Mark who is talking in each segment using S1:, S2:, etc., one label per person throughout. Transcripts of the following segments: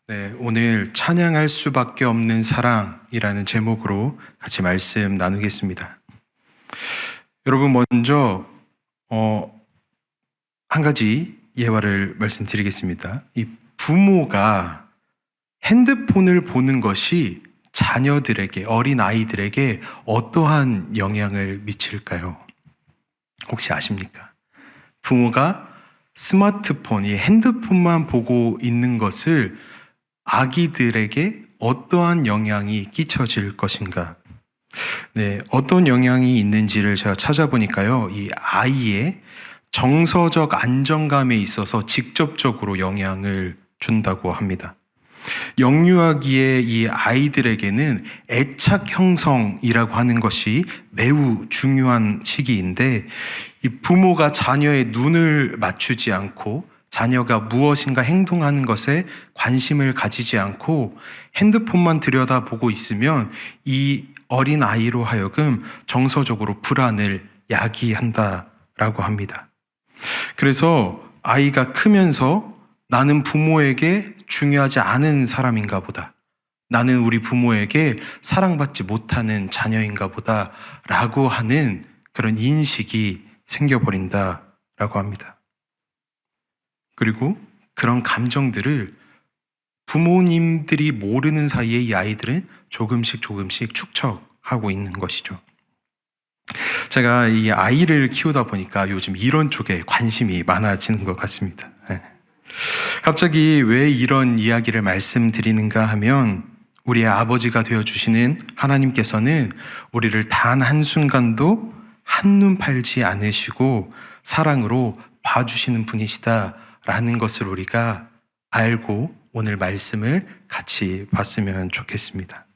S1: 네, 오늘 찬양할 수밖에 없는 사랑이라는 제목으로 같이 말씀 나누겠습니다. 여러분 먼저 한 가지 예화를 말씀드리겠습니다. 이 부모가 핸드폰을 보는 것이 자녀들에게, 어린 아이들에게 어떠한 영향을 미칠까요? 혹시 아십니까? 부모가 스마트폰, 이 핸드폰만 보고 있는 것을 아기들에게 어떠한 영향이 끼쳐질 것인가? 네, 어떤 영향이 있는지를 제가 찾아보니까요, 이 아이의 정서적 안정감에 있어서 직접적으로 영향을 준다고 합니다. 영유아기의 이 아이들에게는 애착 형성이라고 하는 것이 매우 중요한 시기인데, 이 부모가 자녀의 눈을 맞추지 않고 자녀가 무엇인가 행동하는 것에 관심을 가지지 않고 핸드폰만 들여다보고 있으면 이 어린 아이로 하여금 정서적으로 불안을 야기한다라고 합니다. 그래서 아이가 크면서 나는 부모에게 중요하지 않은 사람인가 보다, 나는 우리 부모에게 사랑받지 못하는 자녀인가 보다 라고 하는 그런 인식이 생겨버린다라고 합니다. 그리고 그런 감정들을 부모님들이 모르는 사이에 이 아이들은 조금씩 축적하고 있는 것이죠. 제가 이 아이를 키우다 보니까 요즘 이런 쪽에 관심이 많아지는 것 같습니다. 갑자기 왜 이런 이야기를 말씀드리는가 하면, 우리의 아버지가 되어주시는 하나님께서는 우리를 단 한순간도 한눈 팔지 않으시고 사랑으로 봐주시는 분이시다 라는 것을 우리가 알고 오늘 말씀을 같이 봤으면 좋겠습니다.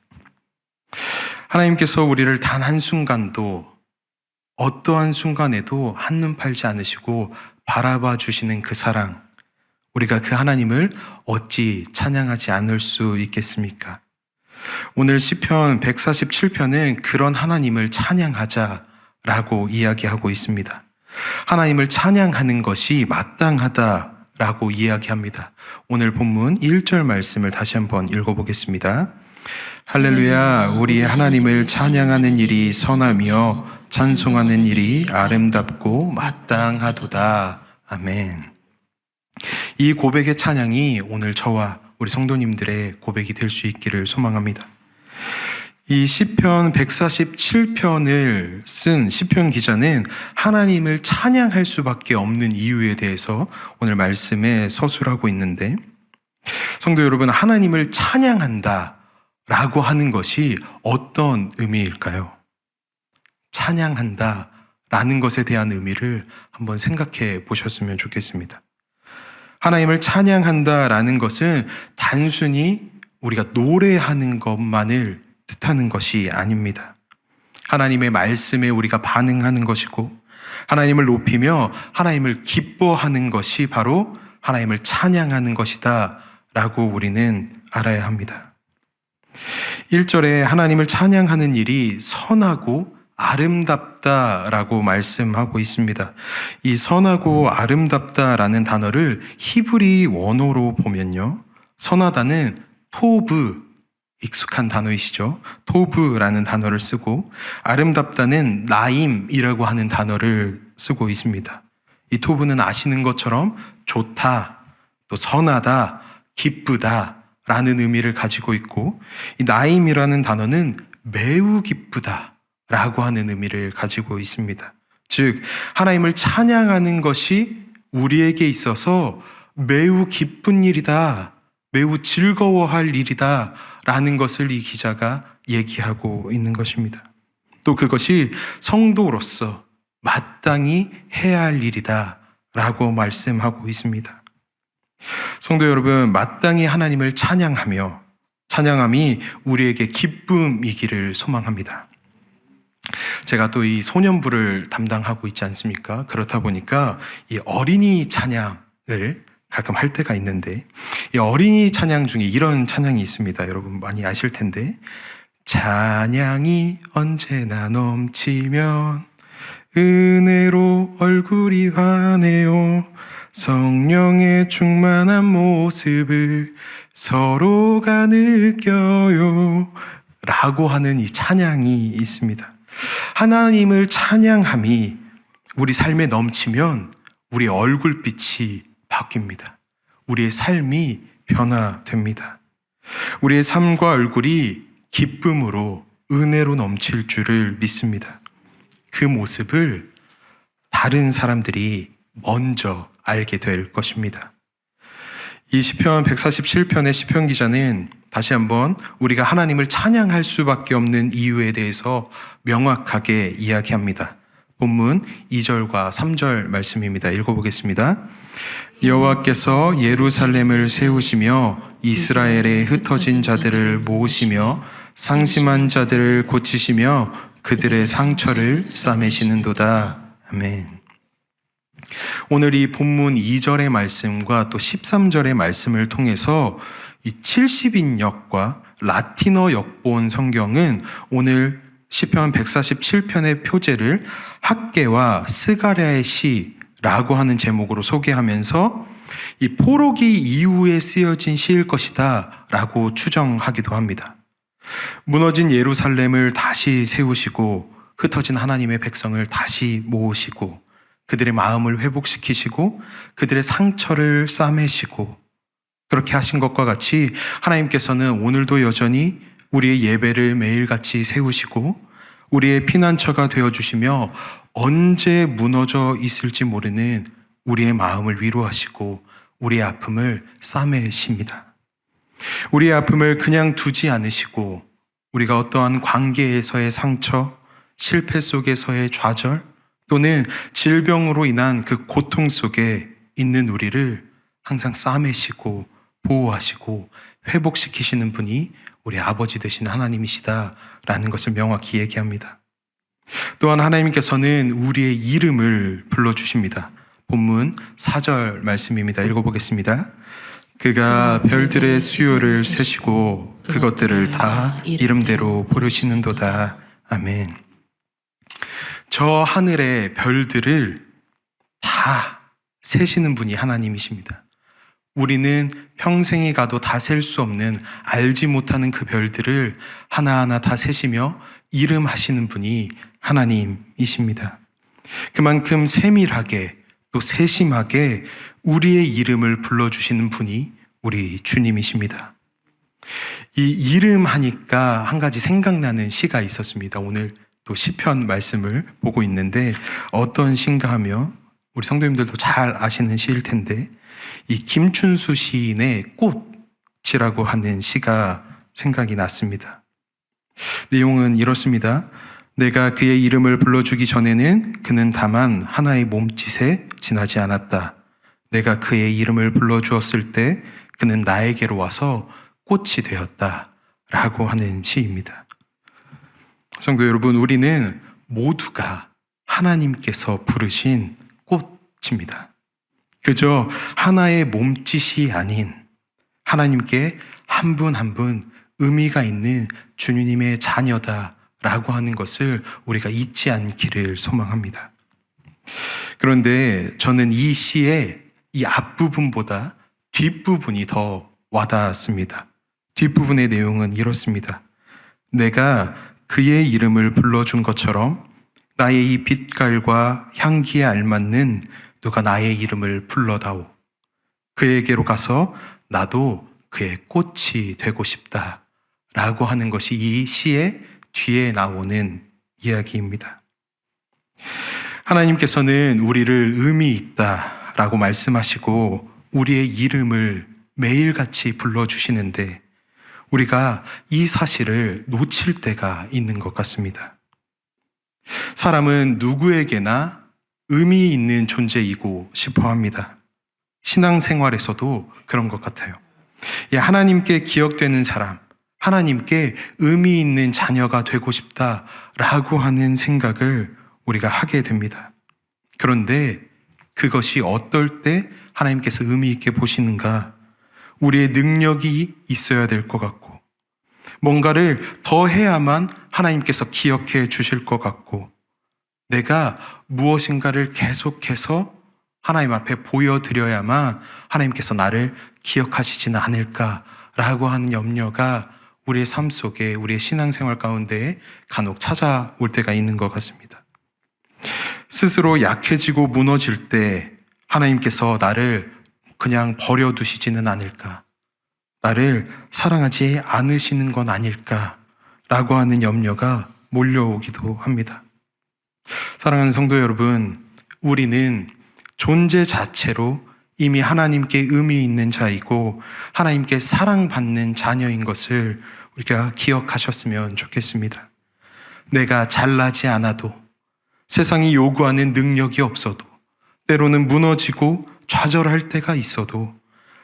S1: 하나님께서 우리를 단 한순간도, 어떠한 순간에도 한눈 팔지 않으시고 바라봐 주시는 그 사랑, 우리가 그 하나님을 어찌 찬양하지 않을 수 있겠습니까? 오늘 시편 147편은 그런 하나님을 찬양하자라고 이야기하고 있습니다. 하나님을 찬양하는 것이 마땅하다라고 이야기합니다. 오늘 본문 1절 말씀을 다시 한번 읽어보겠습니다. 할렐루야, 우리 하나님을 찬양하는 일이 선하며 찬송하는 일이 아름답고 마땅하도다. 아멘. 이 고백의 찬양이 오늘 저와 우리 성도님들의 고백이 될 수 있기를 소망합니다. 이 시편 147편을 쓴 시편 기자는 하나님을 찬양할 수밖에 없는 이유에 대해서 오늘 말씀에 서술하고 있는데, 성도 여러분, 하나님을 찬양한다 라고 하는 것이 어떤 의미일까요? 찬양한다 라는 것에 대한 의미를 한번 생각해 보셨으면 좋겠습니다. 하나님을 찬양한다 라는 것은 단순히 우리가 노래하는 것만을 뜻하는 것이 아닙니다. 하나님의 말씀에 우리가 반응하는 것이고, 하나님을 높이며 하나님을 기뻐하는 것이 바로 하나님을 찬양하는 것이다 라고 우리는 알아야 합니다. 1절에 하나님을 찬양하는 일이 선하고 아름답다라고 말씀하고 있습니다. 이 선하고 아름답다라는 단어를 히브리 원어로 보면요, 선하다는 토브, 익숙한 단어이시죠? 토브라는 단어를 쓰고, 아름답다는 나임이라고 하는 단어를 쓰고 있습니다. 이 토브는 아시는 것처럼 좋다, 또 선하다, 기쁘다 라는 의미를 가지고 있고, 이 나임이라는 단어는 매우 기쁘다 라고 하는 의미를 가지고 있습니다. 즉, 하나님을 찬양하는 것이 우리에게 있어서 매우 기쁜 일이다, 매우 즐거워할 일이다 라는 것을 이 기자가 얘기하고 있는 것입니다. 또 그것이 성도로서 마땅히 해야 할 일이다 라고 말씀하고 있습니다. 성도 여러분, 마땅히 하나님을 찬양하며 찬양함이 우리에게 기쁨이기를 소망합니다. 제가 또 이 소년부를 담당하고 있지 않습니까? 그렇다 보니까 이 어린이 찬양을 가끔 할 때가 있는데, 이 어린이 찬양 중에 이런 찬양이 있습니다. 여러분 많이 아실 텐데, 찬양이 언제나 넘치면 은혜로 얼굴이 환해요. 성령의 충만한 모습을 서로가 느껴요. 라고 하는 이 찬양이 있습니다. 하나님을 찬양함이 우리 삶에 넘치면 우리의 얼굴빛이 바뀝니다. 우리의 삶이 변화됩니다. 우리의 삶과 얼굴이 기쁨으로 은혜로 넘칠 줄을 믿습니다. 그 모습을 다른 사람들이 먼저 알게 될 것입니다. 이 시편 147편의 시편 기자는 다시 한번 우리가 하나님을 찬양할 수밖에 없는 이유에 대해서 명확하게 이야기합니다. 본문 2절과 3절 말씀입니다. 읽어보겠습니다. 여호와께서 예루살렘을 세우시며 이스라엘에 흩어진 자들을 모으시며 상심한 자들을 고치시며 그들의 상처를 싸매시는도다. 아멘. 오늘 이 본문 2절의 말씀과 또 13절의 말씀을 통해서 이 70인역과 라틴어 역본 성경은 오늘 시편 147편의 표제를 학개와 스가랴의 시라고 하는 제목으로 소개하면서 이 포로기 이후에 쓰여진 시일 것이다 라고 추정하기도 합니다. 무너진 예루살렘을 다시 세우시고 흩어진 하나님의 백성을 다시 모으시고 그들의 마음을 회복시키시고 그들의 상처를 싸매시고 그렇게 하신 것과 같이 하나님께서는 오늘도 여전히 우리의 예배를 매일같이 세우시고 우리의 피난처가 되어주시며 언제 무너져 있을지 모르는 우리의 마음을 위로하시고 우리의 아픔을 싸매십니다. 우리의 아픔을 그냥 두지 않으시고 우리가 어떠한 관계에서의 상처, 실패 속에서의 좌절 또는 질병으로 인한 그 고통 속에 있는 우리를 항상 싸매시고 보호하시고 회복시키시는 분이 우리 아버지 되신 하나님이시다라는 것을 명확히 얘기합니다. 또한 하나님께서는 우리의 이름을 불러주십니다. 본문 4절 말씀입니다. 읽어보겠습니다. 그가 별들의 수요를 세시고 그것들을 다 이름대로 부르시는도다. 아멘. 저 하늘의 별들을 다 세시는 분이 하나님이십니다. 우리는 평생이 가도 다 셀 수 없는 알지 못하는 그 별들을 하나하나 다 세시며 이름하시는 분이 하나님이십니다. 그만큼 세밀하게 또 세심하게 우리의 이름을 불러주시는 분이 우리 주님이십니다. 이 이름하니까 한 가지 생각나는 시가 있었습니다. 오늘 또 시편 말씀을 보고 있는데 어떤 시인가 하면 우리 성도님들도 잘 아시는 시일 텐데 이 김춘수 시인의 꽃이라고 하는 시가 생각이 났습니다. 내용은 이렇습니다. 내가 그의 이름을 불러주기 전에는 그는 다만 하나의 몸짓에 지나지 않았다. 내가 그의 이름을 불러주었을 때 그는 나에게로 와서 꽃이 되었다. 라고 하는 시입니다. 성도 여러분, 우리는 모두가 하나님께서 부르신 꽃입니다. 그저 하나의 몸짓이 아닌 하나님께 한 분 한 분 의미가 있는 주님의 자녀다라고 하는 것을 우리가 잊지 않기를 소망합니다. 그런데 저는 이 시의 이 앞부분보다 뒷부분이 더 와닿았습니다. 뒷부분의 내용은 이렇습니다. 내가 그의 이름을 불러준 것처럼 나의 이 빛깔과 향기에 알맞는 누가 나의 이름을 불러다오. 그에게로 가서 나도 그의 꽃이 되고 싶다. 라고 하는 것이 이 시의 뒤에 나오는 이야기입니다. 하나님께서는 우리를 의미 있다 라고 말씀하시고 우리의 이름을 매일같이 불러주시는데 우리가 이 사실을 놓칠 때가 있는 것 같습니다. 사람은 누구에게나 의미 있는 존재이고 싶어 합니다. 신앙생활에서도 그런 것 같아요. 하나님께 기억되는 사람, 하나님께 의미 있는 자녀가 되고 싶다라고 하는 생각을 우리가 하게 됩니다. 그런데 그것이 어떨 때 하나님께서 의미 있게 보시는가? 우리의 능력이 있어야 될 것 같고 뭔가를 더 해야만 하나님께서 기억해 주실 것 같고 내가 무엇인가를 계속해서 하나님 앞에 보여드려야만 하나님께서 나를 기억하시지는 않을까라고 하는 염려가 우리의 삶 속에, 우리의 신앙생활 가운데 간혹 찾아올 때가 있는 것 같습니다. 스스로 약해지고 무너질 때 하나님께서 나를 그냥 버려두시지는 않을까, 나를 사랑하지 않으시는 건 아닐까라고 하는 염려가 몰려오기도 합니다. 사랑하는 성도 여러분, 우리는 존재 자체로 이미 하나님께 의미 있는 자이고 하나님께 사랑받는 자녀인 것을 우리가 기억하셨으면 좋겠습니다. 내가 잘나지 않아도, 세상이 요구하는 능력이 없어도, 때로는 무너지고 좌절할 때가 있어도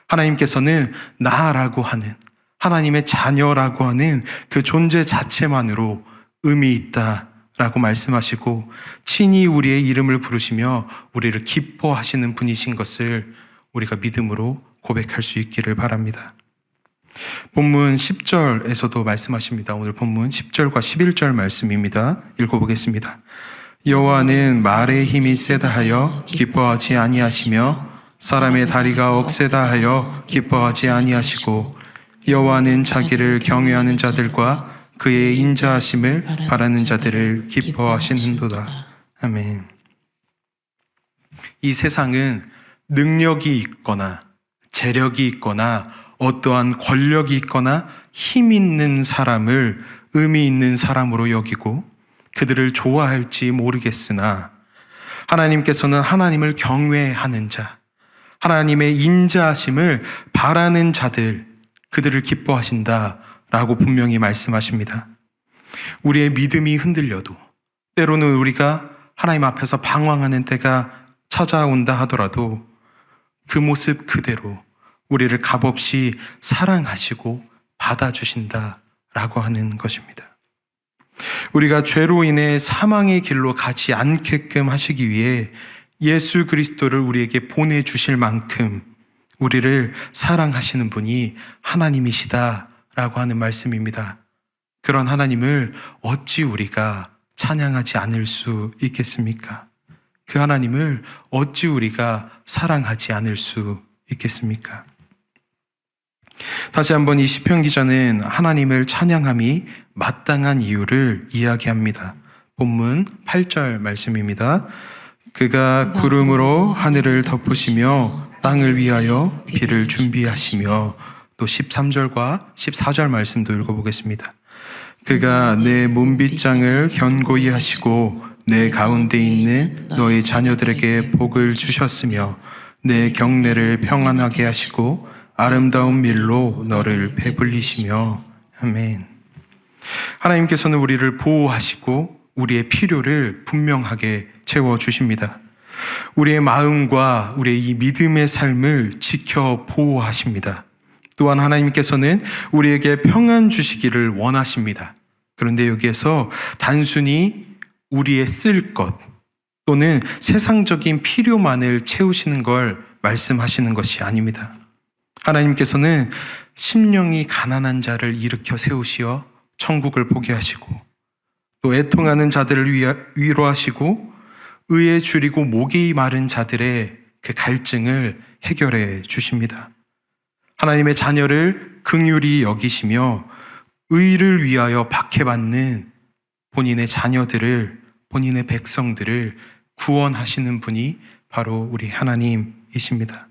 S1: 하나님께서는 나라고 하는, 하나님의 자녀라고 하는 그 존재 자체만으로 의미 있다라고 말씀하시고 친히 우리의 이름을 부르시며 우리를 기뻐하시는 분이신 것을 우리가 믿음으로 고백할 수 있기를 바랍니다. 본문 10절에서도 말씀하십니다. 오늘 본문 10절과 11절 말씀입니다. 읽어보겠습니다. 여호와는 말의 힘이 세다 하여 기뻐하지 아니하시며 사람의 다리가 억세다 하여 기뻐하지 아니하시고 여호와는 자기를 경외하는 자들과 그의 인자하심을 바라는 자들을 기뻐하시는도다. 아멘. 이 세상은 능력이 있거나 재력이 있거나 어떠한 권력이 있거나 힘 있는 사람을 의미 있는 사람으로 여기고 그들을 좋아할지 모르겠으나 하나님께서는 하나님을 경외하는 자, 하나님의 인자하심을 바라는 자들, 그들을 기뻐하신다라고 분명히 말씀하십니다. 우리의 믿음이 흔들려도, 때로는 우리가 하나님 앞에서 방황하는 때가 찾아온다 하더라도 그 모습 그대로 우리를 값없이 사랑하시고 받아주신다라고 하는 것입니다. 우리가 죄로 인해 사망의 길로 가지 않게끔 하시기 위해 예수 그리스도를 우리에게 보내주실 만큼 우리를 사랑하시는 분이 하나님이시다라고 하는 말씀입니다. 그런 하나님을 어찌 우리가 찬양하지 않을 수 있겠습니까? 그 하나님을 어찌 우리가 사랑하지 않을 수 있겠습니까? 다시 한번 이 시편 기자는 하나님을 찬양함이 마땅한 이유를 이야기합니다. 본문 8절 말씀입니다. 그가 구름으로 하늘을 덮으시며 땅을 위하여 비를 준비하시며, 또 13절과 14절 말씀도 읽어보겠습니다. 그가 내 문빗장을 견고히 하시고 내 가운데 있는 너희 자녀들에게 복을 주셨으며 내 경내를 평안하게 하시고 아름다운 밀로 너를 배불리시며. 아멘. 하나님께서는 우리를 보호하시고 우리의 필요를 분명하게 채워주십니다. 우리의 마음과 우리의 이 믿음의 삶을 지켜 보호하십니다. 또한 하나님께서는 우리에게 평안 주시기를 원하십니다. 그런데 여기에서 단순히 우리의 쓸 것 또는 세상적인 필요만을 채우시는 걸 말씀하시는 것이 아닙니다. 하나님께서는 심령이 가난한 자를 일으켜 세우시어 천국을 보게 하시고, 또 애통하는 자들을 위로하시고 의에 줄이고 목이 마른 자들의 그 갈증을 해결해 주십니다. 하나님의 자녀를 긍휼히 여기시며 의를 위하여 박해받는 본인의 자녀들을, 본인의 백성들을 구원하시는 분이 바로 우리 하나님이십니다.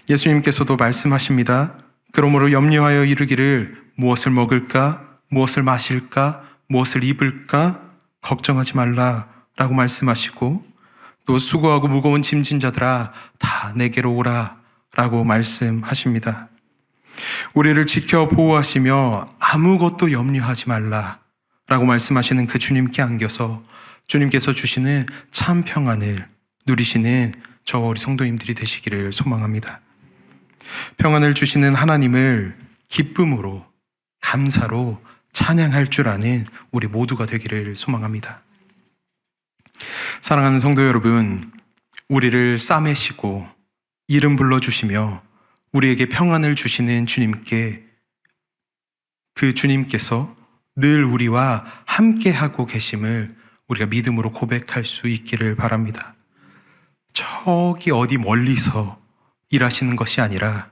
S1: 예수님께서도 말씀하십니다. 그러므로 염려하여 이르기를 무엇을 먹을까, 무엇을 마실까, 무엇을 입을까 걱정하지 말라라고 말씀하시고, 또 수고하고 무거운 짐진 자들아 다 내게로 오라 라고 말씀하십니다. 우리를 지켜 보호하시며 아무것도 염려하지 말라 라고 말씀하시는 그 주님께 안겨서 주님께서 주시는 참 평안을 누리시는 저와 우리 성도님들이 되시기를 소망합니다. 평안을 주시는 하나님을 기쁨으로, 감사로 찬양할 줄 아는 우리 모두가 되기를 소망합니다. 사랑하는 성도 여러분, 우리를 싸매시고 이름 불러주시며 우리에게 평안을 주시는 주님께, 그 주님께서 늘 우리와 함께하고 계심을 우리가 믿음으로 고백할 수 있기를 바랍니다. 저기 어디 멀리서 일하시는 것이 아니라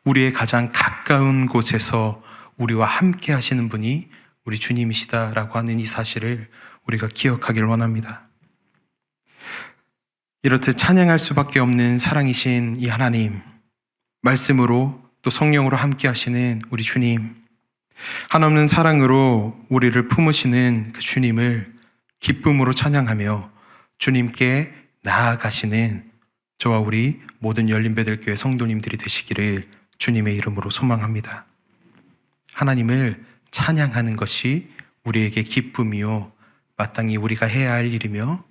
S1: 우리의 가장 가까운 곳에서 우리와 함께 하시는 분이 우리 주님이시다라고 하는 이 사실을 우리가 기억하기를 원합니다. 이렇듯 찬양할 수밖에 없는 사랑이신 이 하나님, 말씀으로 또 성령으로 함께 하시는 우리 주님, 한없는 사랑으로 우리를 품으시는 그 주님을 기쁨으로 찬양하며 주님께 나아가시는 저와 우리 모든 열린베들교회 성도님들이 되시기를 주님의 이름으로 소망합니다. 하나님을 찬양하는 것이 우리에게 기쁨이요 마땅히 우리가 해야 할 일이며,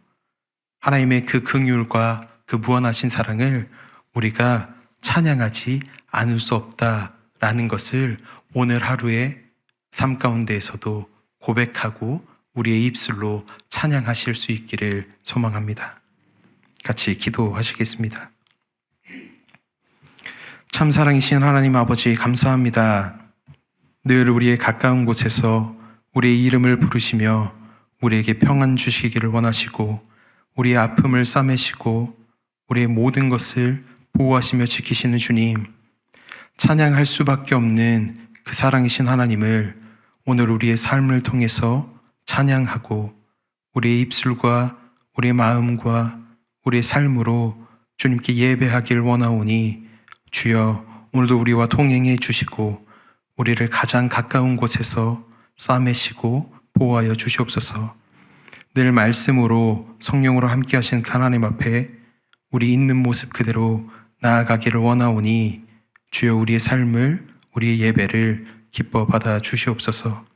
S1: 하나님의 그 긍휼과 그 무한하신 사랑을 우리가 찬양하지 않을 수 없다라는 것을 오늘 하루의 삶 가운데에서도 고백하고 우리의 입술로 찬양하실 수 있기를 소망합니다. 같이 기도하시겠습니다. 참 사랑이신 하나님 아버지, 감사합니다. 늘 우리의 가까운 곳에서 우리의 이름을 부르시며 우리에게 평안 주시기를 원하시고 우리의 아픔을 싸매시고 우리의 모든 것을 보호하시며 지키시는 주님, 찬양할 수밖에 없는 그 사랑이신 하나님을 오늘 우리의 삶을 통해서 찬양하고 우리의 입술과 우리의 마음과 우리의 삶으로 주님께 예배하길 원하오니, 주여 오늘도 우리와 동행해 주시고 우리를 가장 가까운 곳에서 싸매시고 보호하여 주시옵소서. 늘 말씀으로 성령으로 함께 하시는 하나님 앞에 우리 있는 모습 그대로 나아가기를 원하오니, 주여 우리의 삶을, 우리의 예배를 기뻐 받아 주시옵소서.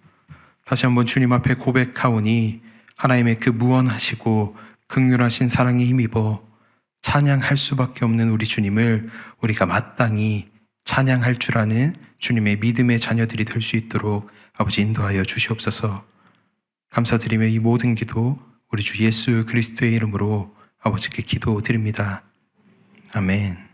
S1: 다시 한번 주님 앞에 고백하오니 하나님의 그 무한하시고 긍휼하신 사랑에 힘입어 찬양할 수밖에 없는 우리 주님을 우리가 마땅히 찬양할 줄 아는 주님의 믿음의 자녀들이 될 수 있도록 아버지 인도하여 주시옵소서. 감사드리며 이 모든 기도 우리 주 예수 그리스도의 이름으로 아버지께 기도드립니다. 아멘.